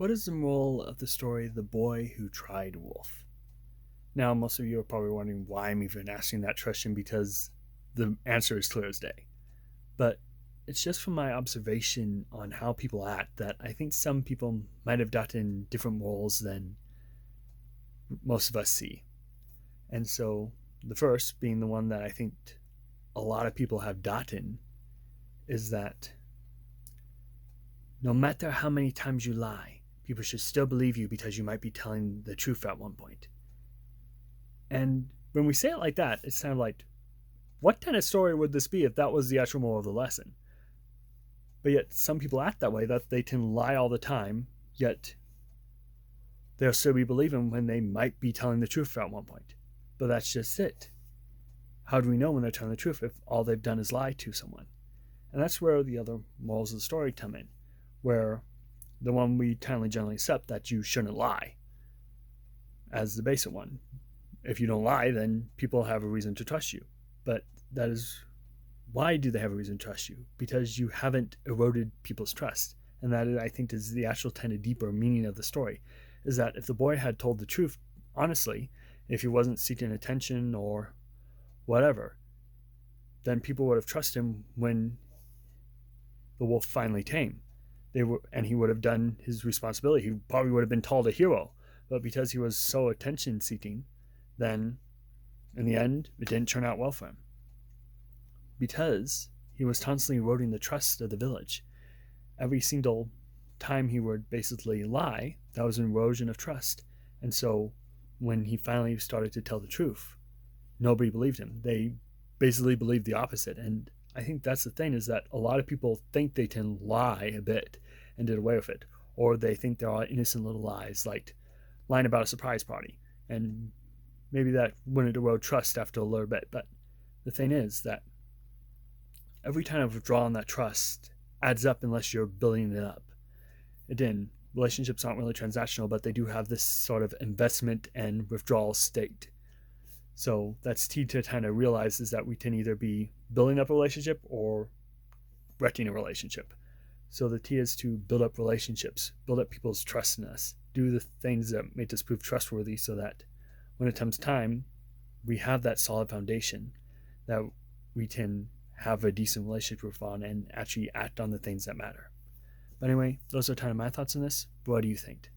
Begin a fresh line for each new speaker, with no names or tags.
What is the moral of the story The Boy Who Tried Wolf? Now, most of you are probably wondering why I'm even asking that question because the answer is clear as day. But it's just from my observation on how people act that I think some people might have gotten different morals than most of us see. And so the first, being the one that I think a lot of people have gotten, is that no matter how many times you lie, people should still believe you because you might be telling the truth at one point. And when we say it like that, it's kind of like, what kind of story would this be if that was the actual moral of the lesson? But yet, some people act that way, that they can lie all the time, yet they'll still be believing when they might be telling the truth at one point. But that's just it. How do we know when they're telling the truth if all they've done is lie to someone? And that's where the other morals of the story come in, where the one we generally accept, that you shouldn't lie, as the basic one. If you don't lie, then people have a reason to trust you. But that is, why do they have a reason to trust you? Because you haven't eroded people's trust. And that, I think, is the actual kind of deeper meaning of the story, is that if the boy had told the truth honestly, if he wasn't seeking attention or whatever, then people would have trusted him when the wolf finally tamed. And he would have done his responsibility. He probably would have been called a hero. But because he was so attention seeking, then in the end, it didn't turn out well for him. Because he was constantly eroding the trust of the village. Every single time he would basically lie, that was an erosion of trust. And so when he finally started to tell the truth, nobody believed him. They basically believed the opposite. And I think that's the thing, is that a lot of people think they can lie a bit and get away with it. Or they think they're all innocent little lies, like lying about a surprise party. And maybe that wouldn't erode trust after a little bit. But the thing is that every time of withdrawing that trust adds up unless you're building it up. Again, relationships aren't really transactional, but they do have this sort of investment and withdrawal state. So that's key to kind of realize, is that we can either be building up a relationship or wrecking a relationship. So the key is to build up relationships, build up people's trust in us, do the things that make us prove trustworthy, so that when it comes time, we have that solid foundation that we can have a decent relationship with on and actually act on the things that matter. But anyway, those are kind of my thoughts on this. What do you think?